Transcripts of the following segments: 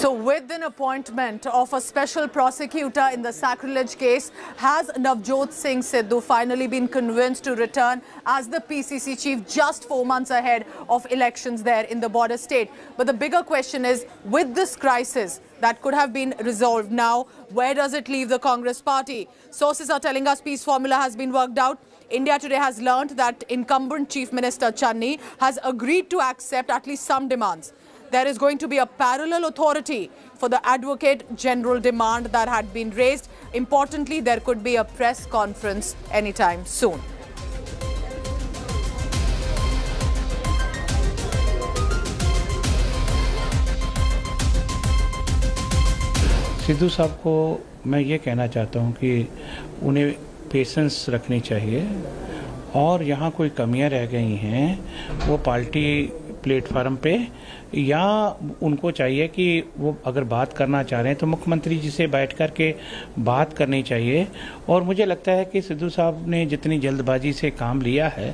So with an appointment of a special prosecutor in the sacrilege case, has Navjot Singh Sidhu finally been convinced to return as the PCC chief just 4 months ahead of elections there in the border state? But the bigger question is, with this crisis that could have been resolved now, where does it leave the Congress party? Sources are telling us peace formula has been worked out. India Today has learned that incumbent Chief Minister Channi has agreed to accept at least some demands. There is going to be a parallel authority for the Advocate General demand that had been raised. Importantly, there could be a press conference anytime soon. Sidhu साहब को मैं ये कहना चाहता हूँ कि उन्हें patience रखनी चाहिए और यहाँ कोई कमियाँ रह गई हैं वो पार्टी प्लेटफार्म पे, या उनको चाहिए कि वो अगर बात करना चाह रहे हैं तो मुख्यमंत्री जी से बैठ कर के बात करनी चाहिए। और मुझे लगता है कि सिद्धू साहब ने जितनी जल्दबाजी से काम लिया है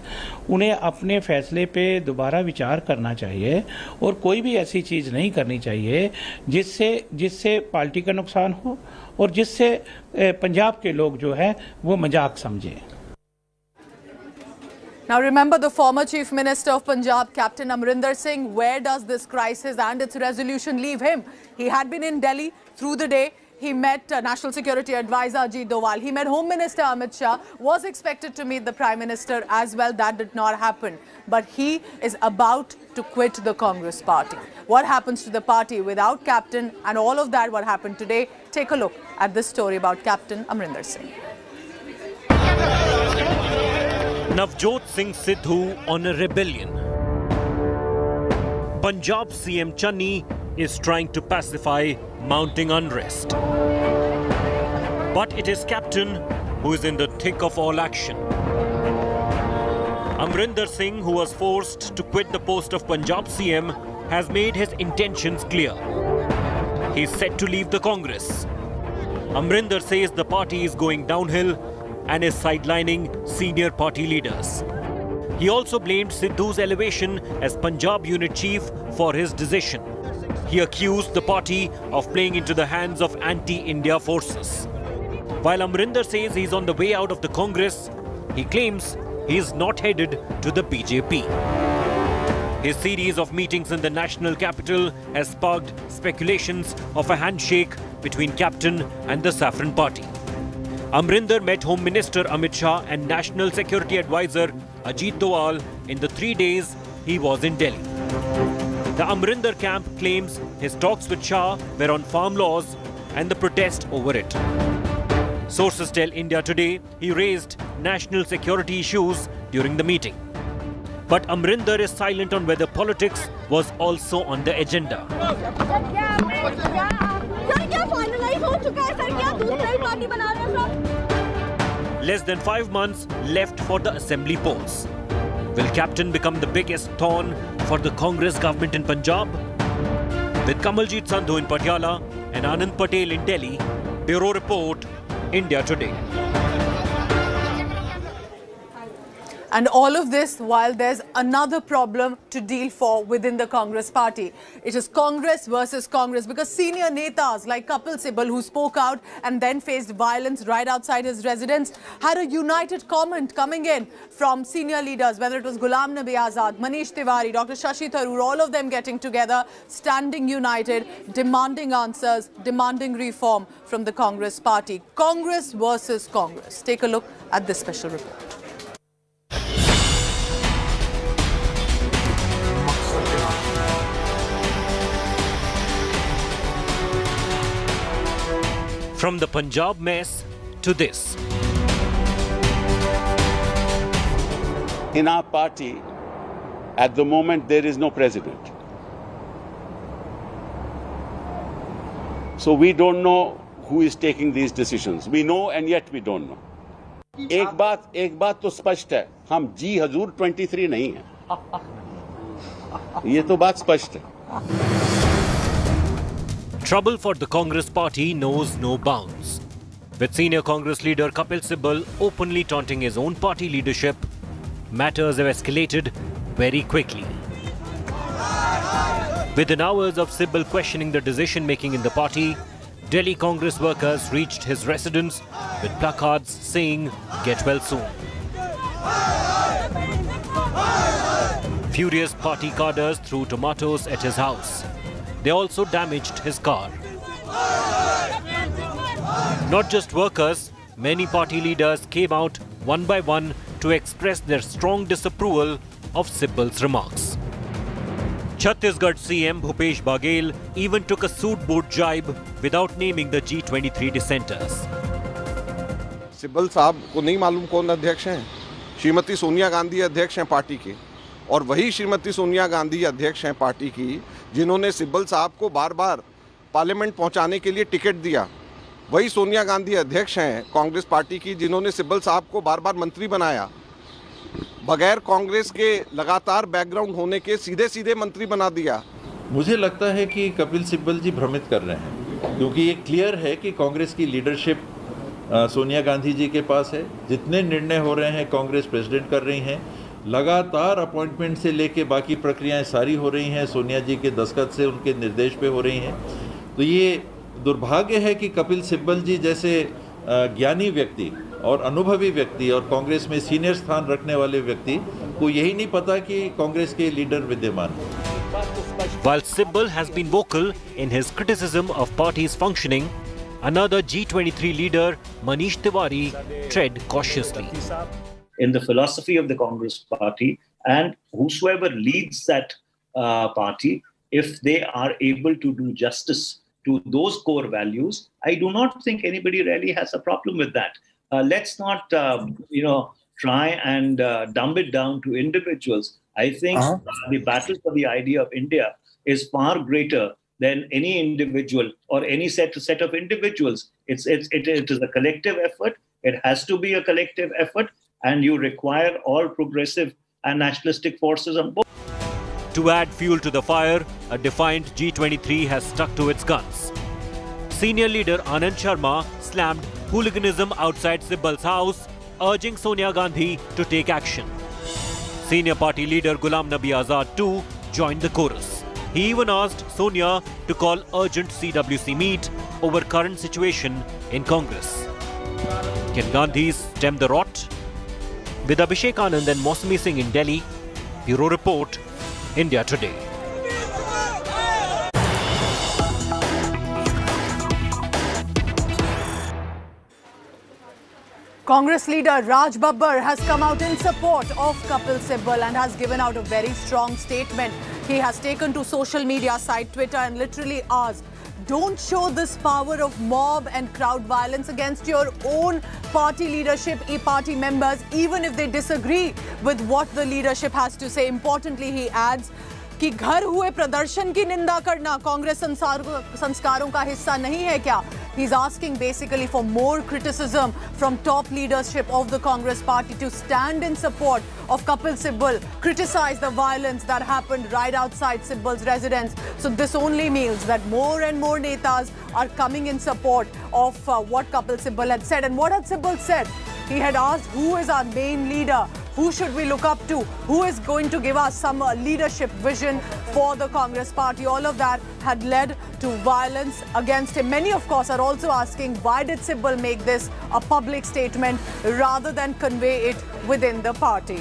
उन्हें अपने फैसले पे दोबारा विचार करना चाहिए और कोई भी ऐसी चीज़ नहीं करनी चाहिए जिससे पार्टी का नुकसान हो और जिससे पंजाब के लोग जो है वो मजाक समझें। Now remember the former Chief Minister of Punjab, Captain Amrinder Singh. Where does this crisis and its resolution leave him? He had been in Delhi through the day. He met National Security Advisor Ajit Doval. He met Home Minister Amit Shah. Was expected to meet the Prime Minister as well. That did not happen. But he is about to quit the Congress party. What happens to the party without Captain and all of that, what happened today? Take a look at this story about Captain Amrinder Singh. Navjot Singh Sidhu on a rebellion. Punjab CM Channi is trying to pacify mounting unrest. But it is Captain who is in the thick of all action. Amrinder Singh, who was forced to quit the post of Punjab CM, has made his intentions clear. He is set to leave the Congress. Amrinder says the party is going downhill and is sidelining senior party leaders. He also blamed Sidhu's elevation as Punjab unit chief for his decision. He accused the party of playing into the hands of anti-India forces. While Amrinder says he's on the way out of the Congress, he claims he is not headed to the BJP. His series of meetings in the national capital has sparked speculations of a handshake between Captain and the Saffron Party. Amrinder met Home Minister Amit Shah and National Security Advisor Ajit Doval in the 3 days he was in Delhi. The Amrinder camp claims his talks with Shah were on farm laws and the protest over it. Sources tell India Today he raised national security issues during the meeting. But Amrinder is silent on whether politics was also on the agenda. Less than 5 months left for the assembly polls. Will Captain become the biggest thorn for the Congress government in Punjab? With Kamaljeet Sandhu in Patiala and Anand Patel in Delhi, Bureau Report, India Today. And all of this while there's another problem to deal for within the Congress party. It is Congress versus Congress, because senior netas like Kapil Sibal, who spoke out and then faced violence right outside his residence, had a united comment coming in from senior leaders, whether it was Ghulam Nabi Azad, Manish Tiwari, Dr. Shashi Tharoor, all of them getting together, standing united, demanding answers, demanding reform from the Congress party. Congress versus Congress. Take a look at this special report. From the Punjab mess to this. In our party, at the moment, there is no president. So we don't know who is taking these decisions. We know and yet we don't know. एक बात तो स्पष्ट है, हम जी हजूर 23 नहीं हैं। ये तो बात स्पष्ट है। Trouble for the Congress party knows no bounds. With senior Congress leader Kapil Sibal openly taunting his own party leadership, matters have escalated very quickly. Within hours of Sibbal questioning the decision-making in the party, Delhi Congress workers reached his residence with placards saying, "Get well soon." Furious party cadres threw tomatoes at his house. They also damaged his car. Not just workers, many party leaders came out one by one to express their strong disapproval of Sibbal's remarks. Chhattisgarh CM Bhupesh Baghel even took a suit boot jibe without naming the G23 dissenters. Sibal साहब को नहीं मालूम कौन अध्यक्ष हैं? श्रीमती सोनिया गांधी अध्यक्ष हैं party के, और वही श्रीमती सोनिया गांधी अध्यक्ष हैं पार्टी की जिन्होंने सिब्बल साहब को बार बार पार्लियामेंट पहुंचाने के लिए टिकट दिया। वही सोनिया गांधी अध्यक्ष हैं कांग्रेस पार्टी की जिन्होंने सिब्बल साहब को बार बार मंत्री बनाया। बगैर कांग्रेस के लगातार बैकग्राउंड होने के सीधे सीधे मंत्री बना दिया। मुझे लगता है कि कपिल सिब्बल जी भ्रमित कर रहे हैं, क्योंकि ये क्लियर है कि कांग्रेस की लीडरशिप सोनिया गांधी जी के पास है। जितने निर्णय हो रहे हैं कांग्रेस प्रेसिडेंट कर रही हैं, लगातार अपॉइंटमेंट से लेके बाकी प्रक्रियाएं सारी हो रही हैं सोनिया जी के दस्तखत से, उनके निर्देश पे हो रही हैं। तो ये दुर्भाग्य है कि कपिल सिब्बल जी जैसे ज्ञानी व्यक्ति और अनुभवी व्यक्ति और कांग्रेस में सीनियर स्थान रखने वाले व्यक्ति को यही नहीं पता कि कांग्रेस के लीडर विद्यमान हैं। While Sibbal has been vocal in his criticism of party's functioning, another G23 leader, Manish Tiwari, tread cautiously. In the philosophy of the Congress party, and whosoever leads that party, if they are able to do justice to those core values, I do not think anybody really has a problem with that. Let's not, try and dumb it down to individuals. I think the battle for the idea of India is far greater than any individual or any set of individuals. It is a collective effort. It has to be a collective effort, and you require all progressive and nationalistic forces on both. To add fuel to the fire, a defiant G23 has stuck to its guns. Senior leader Anand Sharma slammed hooliganism outside Sibbal's house, urging Sonia Gandhi to take action. Senior party leader Ghulam Nabi Azad too joined the chorus. He even asked Sonia to call urgent CWC meet over current situation in Congress. Can Gandhi stem the rot? With Abhishek Anand and Mausami Singh in Delhi, Bureau Report, India Today. Congress leader Raj Babbar has come out in support of Kapil Sibbal and has given out a very strong statement. He has taken to social media site Twitter and literally asked, "Don't show this power of mob and crowd violence against your own party leadership, party members, even if they disagree with what the leadership has to say." Importantly, he adds कि घर हुए प्रदर्शन की निंदा करना कांग्रेस संस्कारों का हिस्सा नहीं है क्या? He's asking basically for more criticism from top leadership of the Congress party to stand in support of Kapil Sibbal, criticize the violence that happened right outside Sibbal's residence. So this only means that more and more netas are coming in support of what Kapil Sibbal had said. And what had Sibbal said? He had asked, who is our main leader? Who should we look up to? Who is going to give us some leadership vision for the Congress party? All of that had led to violence against him. Many, of course, are also asking, why did Sibbal make this a public statement rather than convey it within the party?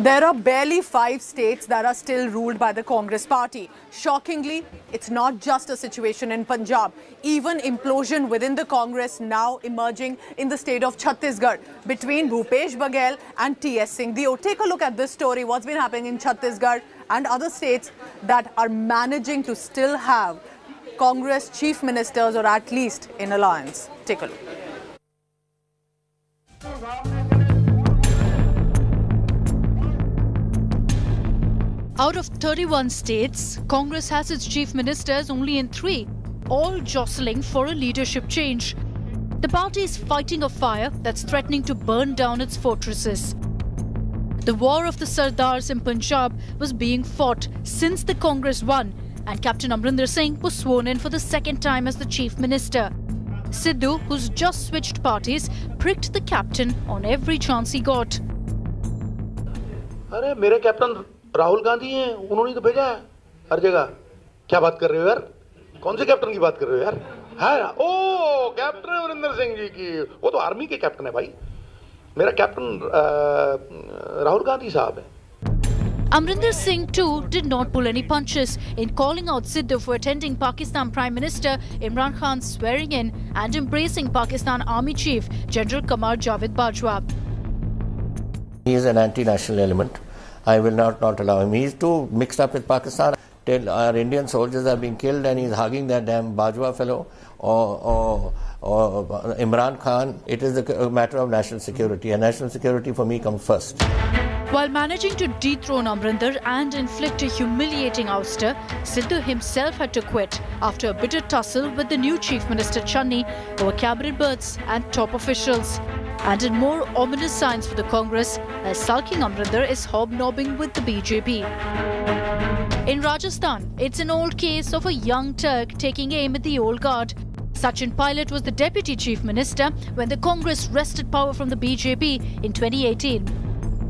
There are barely 5 states that are still ruled by the Congress party. Shockingly, it's not just a situation in Punjab. Even implosion within the Congress now emerging in the state of Chhattisgarh between Bhupesh Baghel and T.S. Singh Deo. Take a look at this story, what's been happening in Chhattisgarh and other states that are managing to still have Congress chief ministers, or at least in alliance. Take a look. Out of 31 states, Congress has its chief ministers only in 3, all jostling for a leadership change. The party is fighting a fire that's threatening to burn down its fortresses. The war of the Sardars in Punjab was being fought since the Congress won, and Captain Amrinder Singh was sworn in for the second time as the Chief Minister. Sidhu, who's just switched parties, pricked the captain on every chance he got. अरे मेरे captain Rahul Gandhi हैं, उन्होंने तो भेजा है हर जगह. क्या बात कर रहे हो यार? कौन से कैप्टन की बात कर रहे हो यार? हाँ, ओ कैप्टन अमरिंदर सिंह जी की, वो तो आर्मी के कैप्टन है भाई. मेरा कैप्टन राहुल गांधी साहब है. Amrinder Singh too did not pull any punches in calling out Sidhu for attending Pakistan Prime Minister Imran Khan's swearing in and embracing Pakistan Army Chief General Qamar Javed Bajwa. He is an anti-national element. I will not allow him. He is too mixed up with Pakistan. Till our Indian soldiers are being killed and he's hugging that damn Bajwa fellow or Imran Khan. It is a matter of national security, and national security for me comes first. While managing to dethrone Amrinder and inflict a humiliating ouster, Sidhu himself had to quit after a bitter tussle with the new Chief Minister Channi over cabinet berths and top officials. And in more ominous signs for the Congress, as sulking Amrinder is hobnobbing with the BJP. In Rajasthan, it's an old case of a young Turk taking aim at the old guard. Sachin Pilot was the Deputy Chief Minister when the Congress wrested power from the BJP in 2018.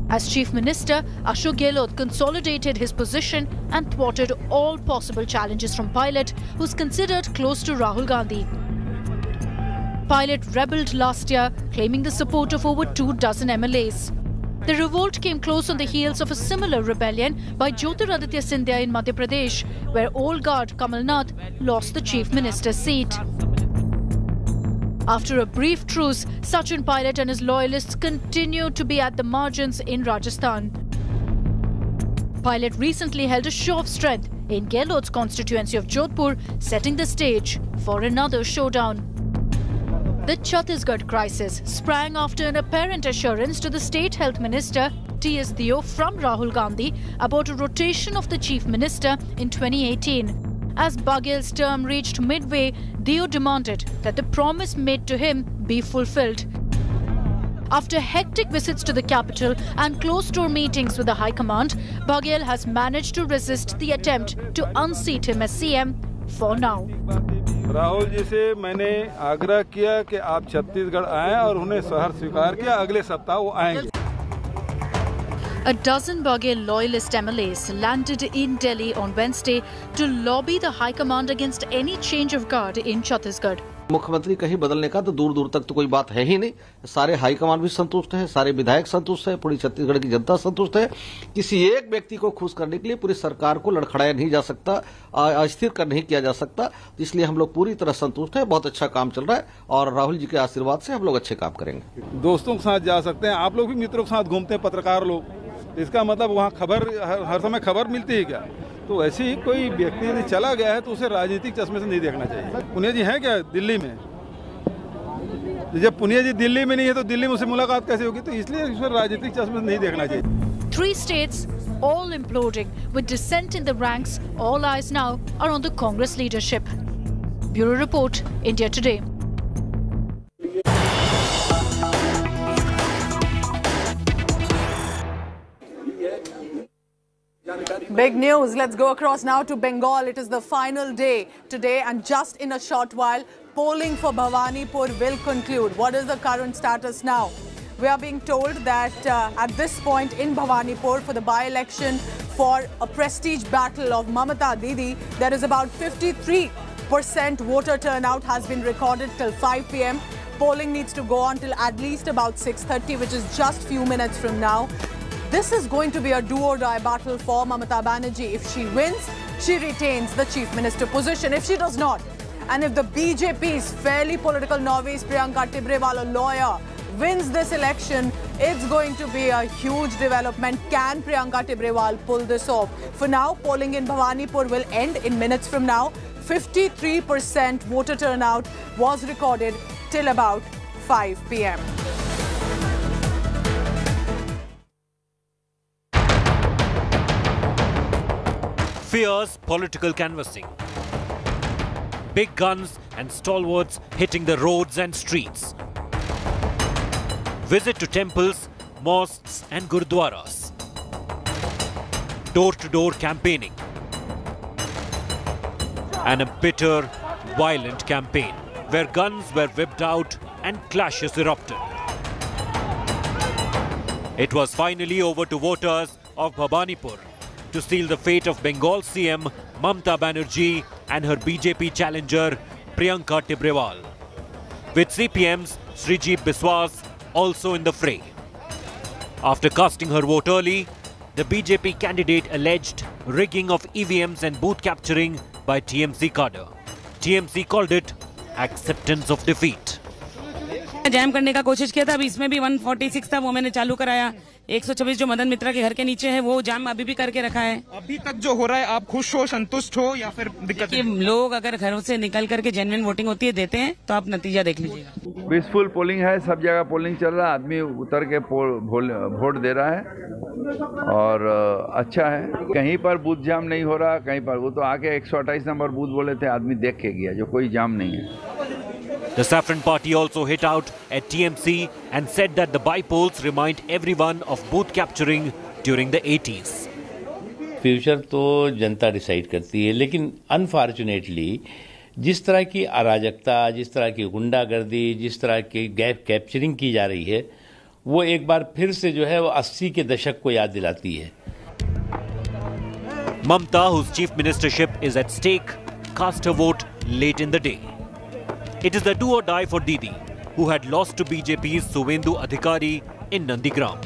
As Chief Minister, Ashok Gehlot consolidated his position and thwarted all possible challenges from Pilot, who's considered close to Rahul Gandhi. Pilot rebelled last year, claiming the support of over 24 MLAs. The revolt came close on the heels of a similar rebellion by Jyotiraditya Scindia in Madhya Pradesh, where old guard Kamal Nath lost the Chief Minister's seat. After a brief truce, Sachin Pilot and his loyalists continued to be at the margins in Rajasthan. Pilot recently held a show of strength in Gehlot's constituency of Jodhpur, setting the stage for another showdown. The Chhattisgarh crisis sprang after an apparent assurance to the State Health Minister T.S. Deo from Rahul Gandhi about a rotation of the Chief Minister in 2018. As Baghel's term reached midway, Deo demanded that the promise made to him be fulfilled. After hectic visits to the capital and closed-door meetings with the High Command, Baghel has managed to resist the attempt to unseat him as CM for now. Rahul ji से मैंने आग्रह किया कि आप छत्तीसगढ़ आएं और उन्हें शहर स्वीकार किया. अगले सप्ताह वो आएंगे. A dozen Baghel loyalist MLAs landed in Delhi on Wednesday to lobby the High Command against any change of guard in Chhattisgarh. मुख्यमंत्री कहीं बदलने का तो दूर दूर तक तो कोई बात है ही नहीं. सारे हाई कमान भी संतुष्ट है, सारे विधायक संतुष्ट है, पूरी छत्तीसगढ़ की जनता संतुष्ट है. किसी एक व्यक्ति को खुश करने के लिए पूरी सरकार को लड़खड़ाया नहीं जा सकता, अस्थिर कर नहीं किया जा सकता. इसलिए हम लोग पूरी तरह संतुष्ट है. बहुत अच्छा काम चल रहा है और राहुल जी के आशीर्वाद से हम लोग अच्छे काम करेंगे. दोस्तों के साथ जा सकते हैं, आप लोग भी मित्रों के साथ घूमते हैं, पत्रकार लोग. इसका मतलब वहाँ खबर हर समय खबर मिलती है क्या? तो ऐसे ही कोई व्यक्ति यदि चला गया है तो उसे राजनीतिक चश्मे से नहीं देखना चाहिए. पुनिया जी हैं क्या दिल्ली में? जब पुनिया जी दिल्ली में नहीं है तो दिल्ली में उससे मुलाकात कैसे होगी? तो इसलिए इसे राजनीतिक चश्मे से नहीं देखना चाहिए. 3 states all imploding with dissent in the ranks. All eyes now are on the Congress leadership. Bureau Report, India Today. Big news. Let's go across now to Bengal. It is the final day today, and just in a short while, polling for Bhawanipur will conclude. What is the current status now? We are being told that at this point in Bhawanipur, for the by-election for a prestige battle of Mamata Didi, there is about 53% voter turnout has been recorded till 5 p.m. Polling needs to go on till at least about 6:30, which is just few minutes from now. This is going to be a do-or-die battle for Mamata Banerjee. If she wins, she retains the Chief Minister position. If she does not, and if the BJP's fairly political novice Priyanka Tibrewal, a lawyer, wins this election, it's going to be a huge development. Can Priyanka Tibrewal pull this off? For now, polling in Bhawanipur will end in minutes from now. 53% voter turnout was recorded till about 5 p.m. Fierce political canvassing. Big guns and stalwarts hitting the roads and streets. Visit to temples, mosques and gurdwaras. door-to-door campaigning, and a bitter, violent campaign where guns were whipped out and clashes erupted. It was finally over to voters of Bhabanipur to seal the fate of Bengal CM Mamta Banerjee and her BJP challenger Priyanka Tibrewal, with CPM's Srijit Biswas also in the fray. After casting her vote early, the BJP candidate alleged rigging of EVMs and booth capturing by TMC cadre. TMC called it acceptance of defeat. Jam करने का कोशिश किया था, अभी इसमें भी 146 था, वो मैंने चालू कराया। 126 जो मदन मित्रा के घर के नीचे है, वो जाम अभी भी करके रखा है। अभी तक जो हो रहा है, आप खुश हो, संतुष्ट हो या फिर दिक्कत है? लोग अगर घरों से निकल करके जेन्युइन वोटिंग होती है देते हैं, तो आप नतीजा देख लीजिएगा। पीसफुल पोलिंग है, सब जगह पोलिंग चल रहा है, आदमी उतर के वोट दे रहा है और अच्छा है। कहीं पर बूथ जाम नहीं हो रहा, कहीं पर वो तो आके 128 नंबर बूथ बोले थे, आदमी देख के गया, जो कोई जाम नहीं है। The Saffron Party also hit out at TMC and said that the by-polls remind everyone of booth capturing during the 80s. Future तो जनता डिसाइड करती है, लेकिन अनफॉर्चुनेटली जिस तरह की अराजकता, जिस तरह की गुंडागर्दी, जिस तरह की गैप कैप्चरिंग की जा रही है, वो एक बार फिर से जो है वो 80 के दशक को याद दिलाती है। Mamta, whose chief ministership is at stake, cast her vote late in the day. It is the do or die for Didi, who had lost to BJP's Suvendu Adhikari in Nandigram.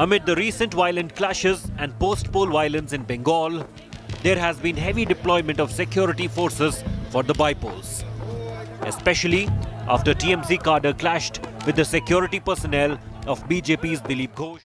Amid the recent violent clashes and post-poll violence in Bengal, there has been heavy deployment of security forces for the by-polls, especially after TMC cadre clashed with the security personnel of BJP's Dilip Ghosh.